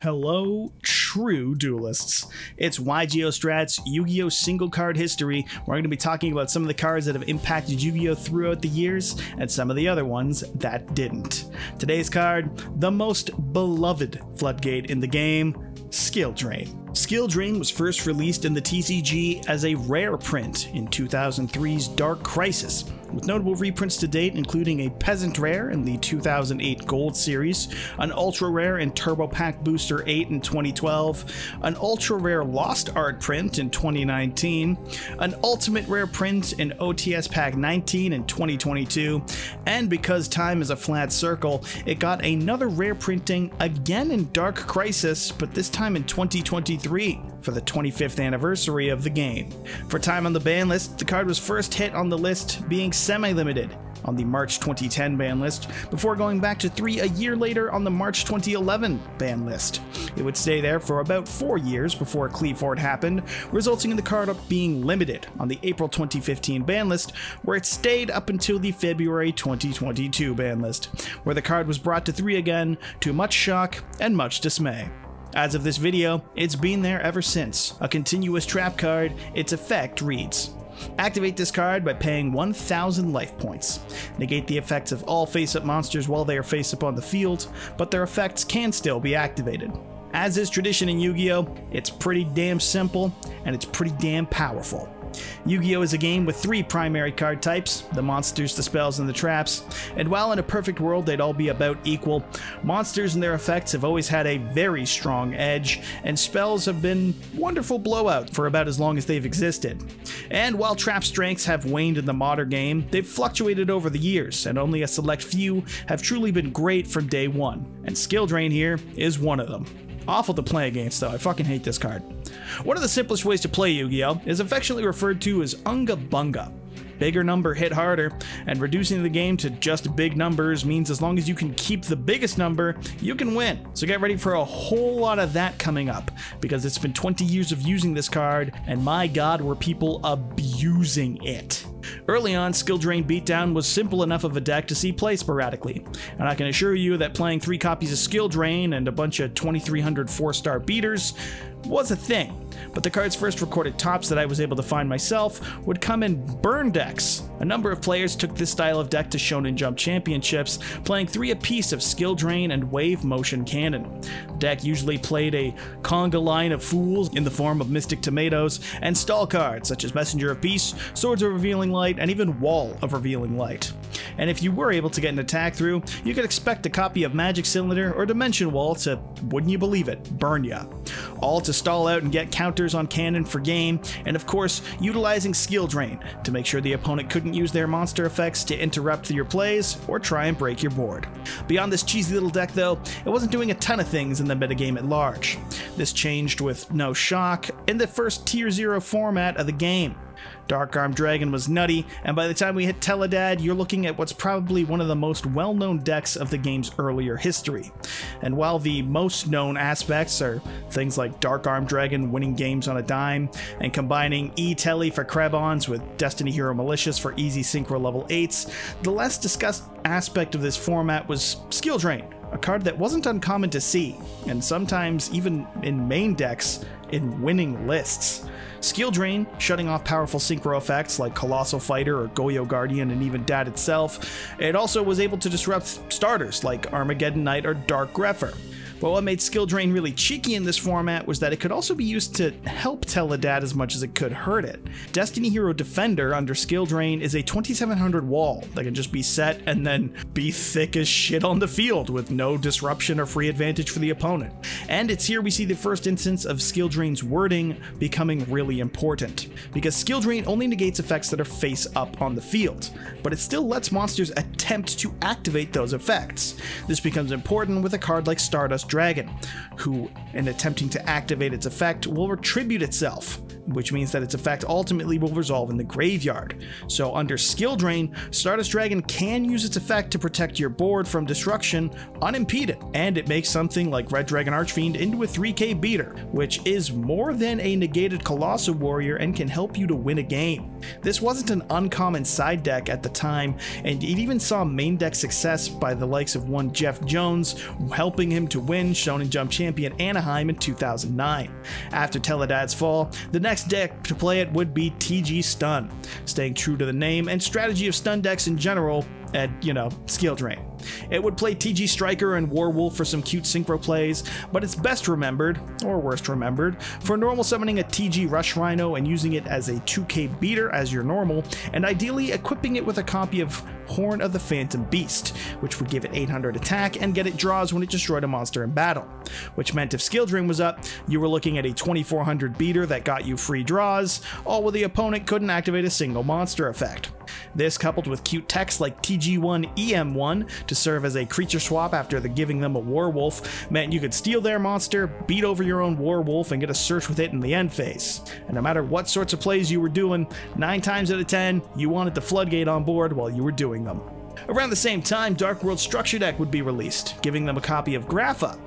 Hello, true duelists. It's YGOstrat's Yu-Gi-Oh! Single card history. We're going to be talking about some of the cards that have impacted Yu-Gi-Oh! Throughout the years, and some of the other ones that didn't. Today's card, the most beloved floodgate in the game, Skill Drain. Skill Drain was first released in the TCG as a rare print in 2003's Dark Crisis, with notable reprints to date including a Peasant Rare in the 2008 Gold Series, an Ultra Rare in Turbo Pack Booster 8 in 2012, an Ultra Rare Lost Art print in 2019, an Ultimate Rare print in OTS Pack 19 in 2022, and because time is a flat circle, it got another rare printing again in Dark Crisis, but this time in 2023 for the 25th anniversary of the game. For time on the ban list, the card was first hit on the list being semi-limited on the March 2010 ban list, before going back to 3 a year later on the March 2011 ban list. It would stay there for about 4 years before Cleaford happened, resulting in the card being limited on the April 2015 ban list, where it stayed up until the February 2022 ban list, where the card was brought to 3 again, to much shock and much dismay. As of this video, it's been there ever since. A continuous trap card, its effect reads: activate this card by paying 1,000 life points. Negate the effects of all face-up monsters while they are face-up on the field, but their effects can still be activated. As is tradition in Yu-Gi-Oh!, it's pretty damn simple, and it's pretty damn powerful. Yu-Gi-Oh! Is a game with 3 primary card types, the monsters, the spells, and the traps, and while in a perfect world they'd all be about equal, monsters and their effects have always had a very strong edge, and spells have been wonderful blowout for about as long as they've existed. And while trap strengths have waned in the modern game, they've fluctuated over the years, and only a select few have truly been great from day one, and Skill Drain here is one of them. Awful to play against though, I fucking hate this card. One of the simplest ways to play Yu-Gi-Oh! Is affectionately referred to as Unga Bunga. Bigger number hit harder, and reducing the game to just big numbers means as long as you can keep the biggest number, you can win. So get ready for a whole lot of that coming up, because it's been 20 years of using this card, and my god were people abusing it. Early on, Skill Drain Beatdown was simple enough of a deck to see play sporadically, and I can assure you that playing 3 copies of Skill Drain and a bunch of 2300 4-star beaters was a thing. But the card's first recorded tops that I was able to find myself would come in burn decks. A number of players took this style of deck to Shonen Jump Championships, playing 3 apiece of Skill Drain and Wave Motion Cannon. The deck usually played a conga line of fools in the form of Mystic Tomatoes, and stall cards such as Messenger of Peace, Swords of Revealing Light, and even Wall of Revealing Light. And if you were able to get an attack through, you could expect a copy of Magic Cylinder or Dimension Wall to, wouldn't you believe it, burn ya. All to stall out and get counters on cannon for game, and of course, utilizing Skill Drain to make sure the opponent couldn't use their monster effects to interrupt your plays or try and break your board. Beyond this cheesy little deck though, it wasn't doing a ton of things in the metagame at large. This changed with no shock in the first Tier 0 format of the game. Dark Armed Dragon was nutty, and by the time we hit Teledad, you're looking at what's probably one of the most well-known decks of the game's earlier history. And while the most known aspects are things like Dark Armed Dragon winning games on a dime, and combining E-Telly for Krebons with Destiny Hero Malicious for easy synchro level 8s, the less discussed aspect of this format was Skill Drain, a card that wasn't uncommon to see, and sometimes even in main decks in winning lists. Skill Drain, shutting off powerful synchro effects like Colossal Fighter or Goyo Guardian and even Dad itself, it also was able to disrupt starters like Armageddon Knight or Dark Grepher. But what made Skill Drain really cheeky in this format was that it could also be used to help Teledad as much as it could hurt it. Destiny Hero Defender under Skill Drain is a 2700 wall that can just be set and then be thick as shit on the field with no disruption or free advantage for the opponent. And it's here we see the first instance of Skill Drain's wording becoming really important, because Skill Drain only negates effects that are face up on the field, but it still lets monsters attempt to activate those effects. This becomes important with a card like Stardust Dragon, who, in attempting to activate its effect, will retribute itself, which means that its effect ultimately will resolve in the graveyard. So under Skill Drain, Stardust Dragon can use its effect to protect your board from destruction unimpeded, and it makes something like Red Dragon Archfiend into a 3k beater, which is more than a negated Colossal Warrior and can help you to win a game. This wasn't an uncommon side deck at the time, and it even saw main deck success by the likes of one Jeff Jones, helping him to win Shonen Jump Champion Anaheim in 2009. After Teledad's fall, the next deck to play it would be TG Stun, staying true to the name and strategy of stun decks in general, and, you know, Skill Drain. It would play TG Striker and Warwolf for some cute synchro plays, but it's best remembered, or worst remembered, for normal summoning a TG Rush Rhino and using it as a 2k beater as your normal, and ideally equipping it with a copy of Horn of the Phantom Beast, which would give it 800 attack and get it draws when it destroyed a monster in battle, which meant if Skill Drain was up, you were looking at a 2400 beater that got you free draws, all while the opponent couldn't activate a single monster effect. This, coupled with cute text like TG1 EM1 to serve as a creature swap after giving them a Warwolf, meant you could steal their monster, beat over your own Warwolf, and get a search with it in the end phase. And no matter what sorts of plays you were doing, 9 times out of 10, you wanted the Floodgate on board while you were doing them. Around the same time, Dark World Structure Deck would be released, giving them a copy of Grapha,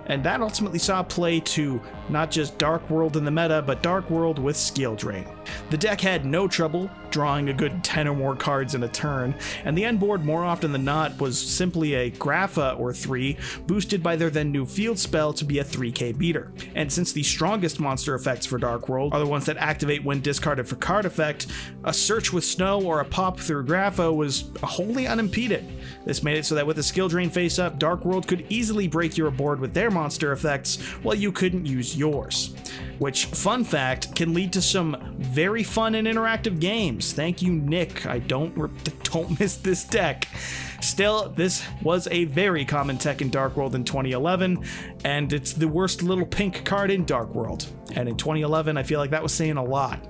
and that ultimately saw play to not just Dark World in the meta, but Dark World with Skill Drain. The deck had no trouble drawing a good 10 or more cards in a turn, and the end board more often than not was simply a Grapha or 3, boosted by their then new field spell to be a 3k beater. And since the strongest monster effects for Dark World are the ones that activate when discarded for card effect, a search with Snow or a pop through Grapha was wholly unimpeded. This made it so that with a Skill Drain face up, Dark World could easily break your board with their monster effects while you couldn't use yours. Which, fun fact, can lead to some very fun and interactive games. Thank you, Nick. I don't miss this deck. Still, this was a very common tech in Dark World in 2011, and it's the worst little pink card in Dark World. And in 2011, I feel like that was saying a lot.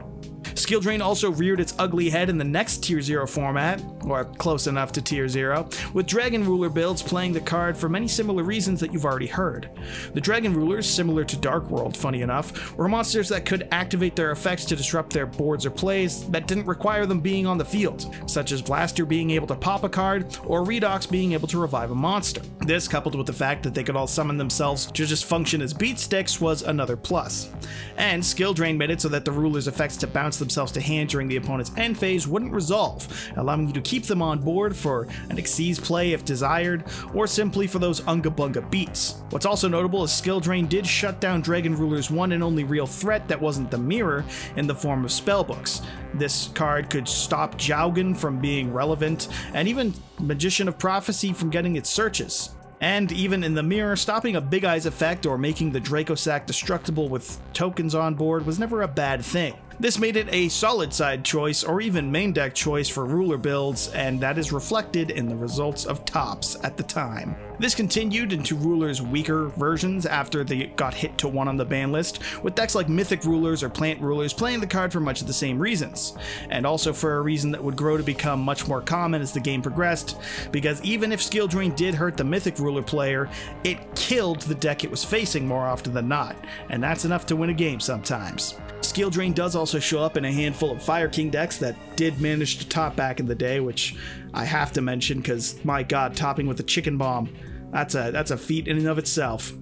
Skill Drain also reared its ugly head in the next Tier 0 format, or close enough to Tier 0, with Dragon Ruler builds playing the card for many similar reasons that you've already heard. The Dragon Rulers, similar to Dark World, funny enough, were monsters that could activate their effects to disrupt their boards or plays that didn't require them being on the field, such as Blaster being able to pop a card, or Redox being able to revive a monster. This, coupled with the fact that they could all summon themselves to just function as beat sticks, was another plus. And Skill Drain made it so that the Ruler's effects to bounce themselves to hand during the opponent's end phase wouldn't resolve, allowing you to keep them on board for an Xyz play if desired, or simply for those Unga Bunga beats. What's also notable is Skill Drain did shut down Dragon Ruler's one and only real threat that wasn't the mirror in the form of spellbooks. This card could stop Jaugen from being relevant, and even Magician of Prophecy from getting its searches. And even in the mirror, stopping a Big Eyes effect or making the Draco Sack destructible with tokens on board was never a bad thing. This made it a solid side choice or even main deck choice for ruler builds, and that is reflected in the results of tops at the time. This continued into Ruler's weaker versions after they got hit to 1 on the ban list, with decks like Mythic Rulers or Plant Rulers playing the card for much of the same reasons, and also for a reason that would grow to become much more common as the game progressed, because even if Skill Drain did hurt the Mythic Ruler player, it killed the deck it was facing more often than not, and that's enough to win a game sometimes. Skill Drain does also show up in a handful of Fire King decks that did manage to top back in the day, which I have to mention because, my god, topping with a Chicken Bomb, that's a feat in and of itself.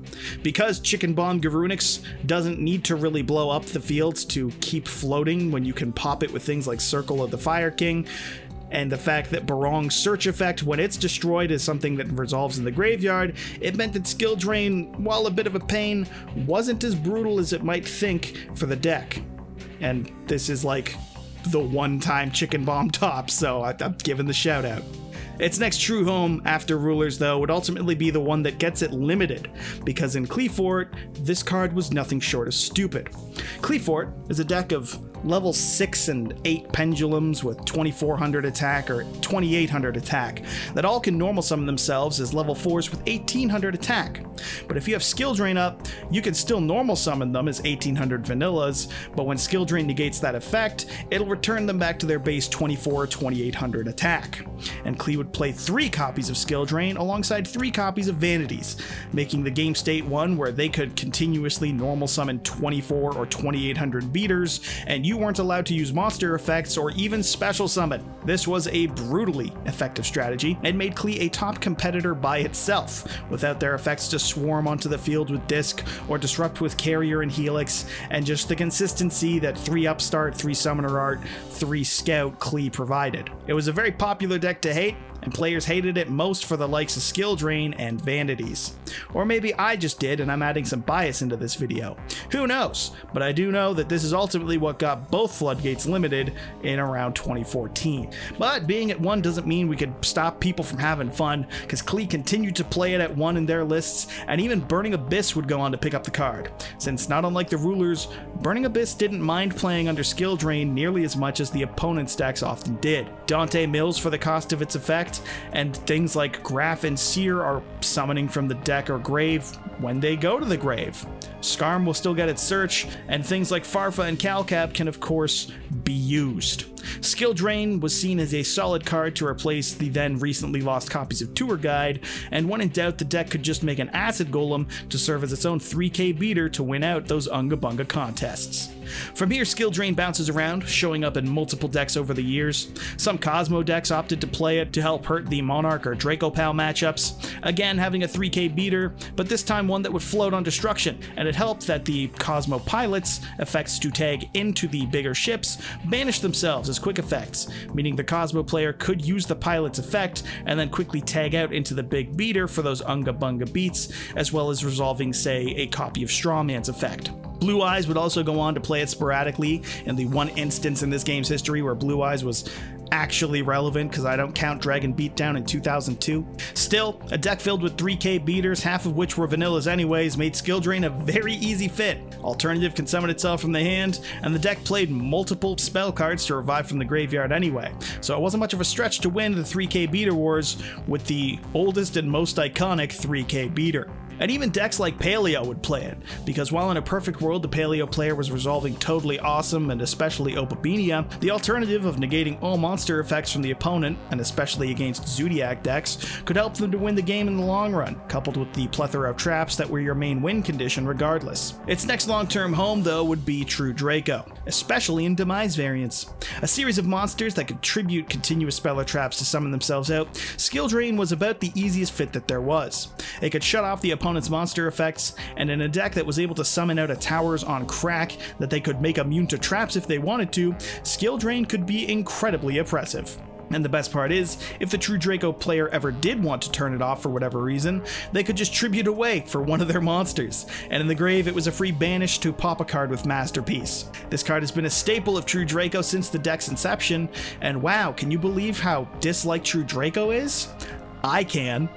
Because Chicken Bomb Garunix doesn't need to really blow up the fields to keep floating when you can pop it with things like Circle of the Fire King, and the fact that Barong's search effect, when it's destroyed, is something that resolves in the graveyard, it meant that Skill Drain, while a bit of a pain, wasn't as brutal as it might think for the deck. And this is like the one-time Chicken Bomb top, so I'm giving the shout out. Its next true home after Rulers, though, would ultimately be the one that gets it limited, because in Cleafort, this card was nothing short of stupid. Cleafort is a deck of level 6 and 8 pendulums with 2400 attack or 2800 attack that all can normal summon themselves as level 4s with 1800 attack. But if you have Skill Drain up, you can still normal summon them as 1800 vanillas, but when Skill Drain negates that effect, it'll return them back to their base 24 or 2800 attack. And Klee would play 3 copies of Skill Drain alongside 3 copies of Vanities, making the game state one where they could continuously normal summon 24 or 2800 beaters, and you weren't allowed to use monster effects or even special summon. This was a brutally effective strategy and made Klee a top competitor by itself, without their effects to swarm onto the field with Disc or disrupt with Carrier and Helix, and just the consistency that 3 Upstart, 3 Summoner Art, 3 Scout Klee provided. It was a very popular deck to hate, and players hated it most for the likes of Skill Drain and Vanities. Or maybe I just did and I'm adding some bias into this video. Who knows? But I do know that this is ultimately what got both Floodgates limited in around 2014. But being at 1 doesn't mean we could stop people from having fun, because Klee continued to play it at 1 in their lists, and even Burning Abyss would go on to pick up the card, since not unlike the Rulers, Burning Abyss didn't mind playing under Skill Drain nearly as much as the opponent's decks often did. Dante mills for the cost of its effect, and things like Graph and Seer are summoning from the deck or grave when they go to the grave. Skarm will still get its search, and things like Farfa and Calcab can of course be used. Skill Drain was seen as a solid card to replace the then recently lost copies of Tour Guide, and when in doubt the deck could just make an Acid Golem to serve as its own 3k beater to win out those Unga Bunga contests. From here, Skill Drain bounces around, showing up in multiple decks over the years. Some Cosmo decks opted to play it to help hurt the Monarch or Dracopal matchups, again having a 3k beater, but this time one that would float on destruction, and it helped that the Cosmo Pilot's effects to tag into the bigger ships banished themselves as quick effects, meaning the Cosmo player could use the Pilot's effect and then quickly tag out into the big beater for those Unga Bunga beats, as well as resolving, say, a copy of Strawman's effect. Blue Eyes would also go on to play it sporadically in the one instance in this game's history where Blue Eyes was actually relevant, because I don't count Dragon Beatdown in 2002. Still, a deck filled with 3k beaters, half of which were vanillas anyways, made Skill Drain a very easy fit. Alternative can summon itself from the hand, and the deck played multiple spell cards to revive from the graveyard anyway, so it wasn't much of a stretch to win the 3k beater wars with the oldest and most iconic 3k beater. And even decks like Paleo would play it, because while in a perfect world the Paleo player was resolving Totally Awesome and especially Opabinia, the alternative of negating all monster effects from the opponent, and especially against Zodiac decks, could help them to win the game in the long run, coupled with the plethora of traps that were your main win condition regardless. Its next long-term home though would be True Draco, especially in Demise variants. A series of monsters that could tribute continuous speller traps to summon themselves out, Skill Drain was about the easiest fit that there was. It could shut off the opponent's monster effects, and in a deck that was able to summon out a towers on crack that they could make immune to traps if they wanted to, Skill Drain could be incredibly oppressive. And the best part is, if the True Draco player ever did want to turn it off for whatever reason, they could just tribute away for one of their monsters, and in the grave it was a free banish to pop a card with Masterpiece. This card has been a staple of True Draco since the deck's inception, and wow, can you believe how disliked True Draco is? I can.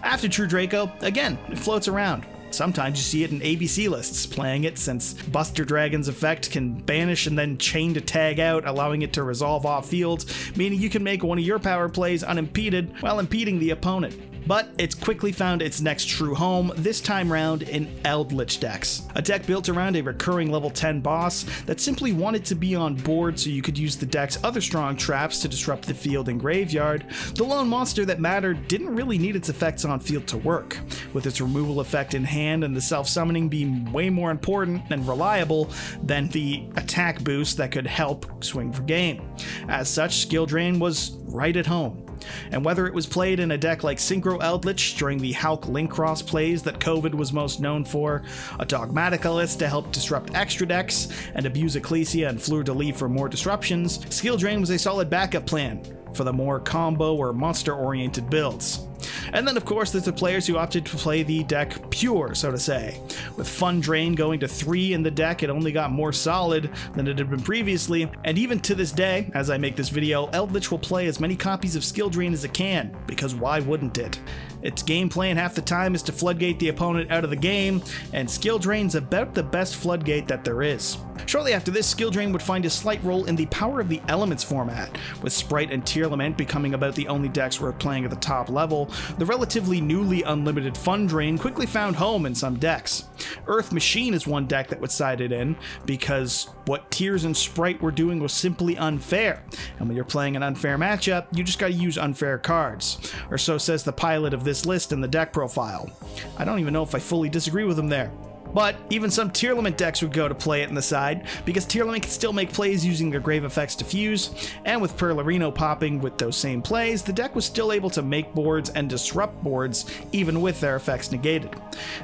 After True Draco, again, it floats around. Sometimes you see it in ABC lists playing it, since Buster Dragon's effect can banish and then chain to tag out, allowing it to resolve off field, meaning you can make one of your power plays unimpeded while impeding the opponent. But it's quickly found its next true home, this time round in Eldritch decks. A deck built around a recurring level 10 boss that simply wanted to be on board so you could use the deck's other strong traps to disrupt the field and graveyard. The lone monster that mattered didn't really need its effects on field to work, with its removal effect in hand and the self-summoning being way more important and reliable than the attack boost that could help swing for game. As such, Skill Drain was right at home. And whether it was played in a deck like Synchro Eldritch during the Hulk Linkcross plays that COVID was most known for, a Dogmatica list to help disrupt extra decks, and abuse Ecclesia and Fleur de Lis for more disruptions, Skill Drain was a solid backup plan for the more combo or monster-oriented builds. And then of course there's the players who opted to play the deck pure, so to say. With Fun Drain going to 3 in the deck, it only got more solid than it had been previously, and even to this day, as I make this video, Eldritch will play as many copies of Skill Drain as it can, because why wouldn't it? Its gameplay in half the time is to floodgate the opponent out of the game, and Skill Drain's about the best floodgate that there is. Shortly after this, Skill Drain would find a slight role in the Power of the Elements format, with Sprite and Tearlament becoming about the only decks worth playing at the top level. The relatively newly unlimited Fun Drain quickly found home in some decks. Earth Machine is one deck that would side it in, because what Tears and Sprite were doing was simply unfair, and when you're playing an unfair matchup, you just gotta use unfair cards, or so says the pilot of this list in the deck profile. I don't even know if I fully disagree with him there. But even some Tearlament decks would go to play it in the side, because Tearlament can still make plays using their Grave Effects to fuse, and with Perlarino popping with those same plays, the deck was still able to make boards and disrupt boards even with their effects negated.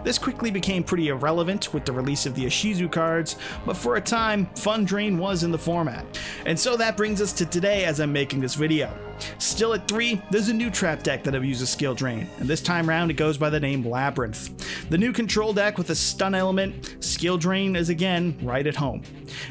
This quickly became pretty irrelevant with the release of the Ishizu cards, but for a time, Fun Drain was in the format. And so that brings us to today as I'm making this video. Still at 3, there's a new trap deck that uses Skill Drain, and this time round it goes by the name Labyrinth. The new control deck with a stun element, Skill Drain is again right at home.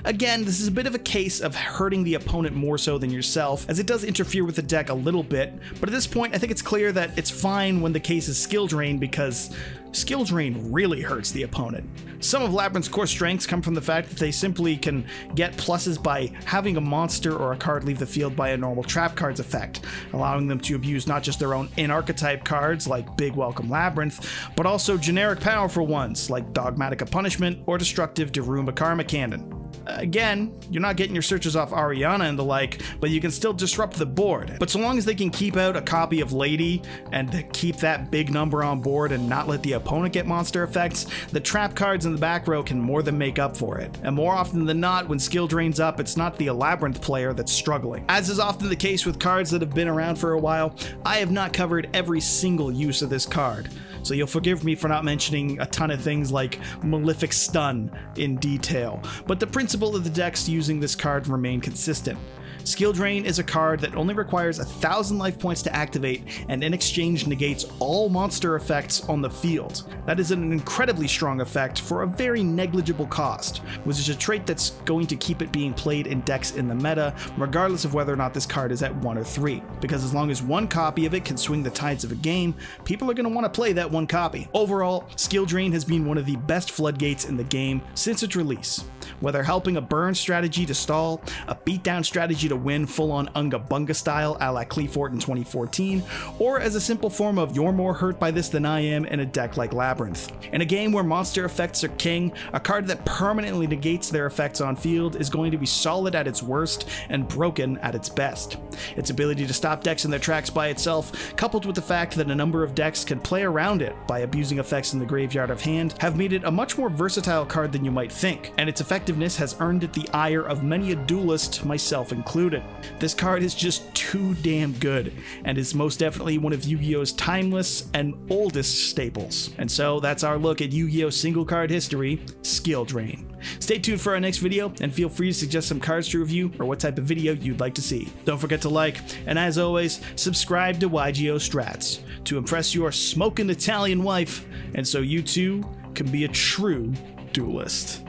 Again, this is a bit of a case of hurting the opponent more so than yourself, as it does interfere with the deck a little bit, but at this point I think it's clear that it's fine when the case is Skill Drain, because Skill Drain really hurts the opponent. Some of Labyrinth's core strengths come from the fact that they simply can get pluses by having a monster or a card leave the field by a normal trap card's effect, allowing them to abuse not just their own in-archetype cards like Big Welcome Labyrinth, but also generic powerful ones like Dogmatica Punishment or destructive Daruma Karma Cannon. Again, you're not getting your searches off Ariana and the like, but you can still disrupt the board. But so long as they can keep out a copy of Lady and keep that big number on board and not let the opponent get monster effects, the trap cards in the back row can more than make up for it. And more often than not, when Skill Drain's up, it's not the Labyrinth player that's struggling. As is often the case with cards that have been around for a while, I have not covered every single use of this card, so you'll forgive me for not mentioning a ton of things like Malefic Stun in detail, but the principle of the decks using this card remain consistent. Skill Drain is a card that only requires 1,000 life points to activate, and in exchange negates all monster effects on the field. That is an incredibly strong effect for a very negligible cost, which is a trait that's going to keep it being played in decks in the meta, regardless of whether or not this card is at 1 or 3, because as long as one copy of it can swing the tides of a game, people are going to want to play that one copy. Overall, Skill Drain has been one of the best floodgates in the game since its release. Whether helping a burn strategy to stall, a beatdown strategy to win full-on Unga Bunga style a la Cleafort in 2014, or as a simple form of you're more hurt by this than I am in a deck like Labyrinth. In a game where monster effects are king, a card that permanently negates their effects on field is going to be solid at its worst and broken at its best. Its ability to stop decks in their tracks by itself, coupled with the fact that a number of decks can play around it by abusing effects in the graveyard of hand, have made it a much more versatile card than you might think, and its effectiveness has earned it the ire of many a duelist, myself included. This card is just too damn good, and is most definitely one of Yu-Gi-Oh's timeless and oldest staples. And so that's our look at Yu-Gi-Oh! Single card history, Skill Drain. Stay tuned for our next video, and feel free to suggest some cards to review or what type of video you'd like to see. Don't forget to like, and as always, subscribe to YGO Strats to impress your smoking Italian wife, and so you too can be a true duelist.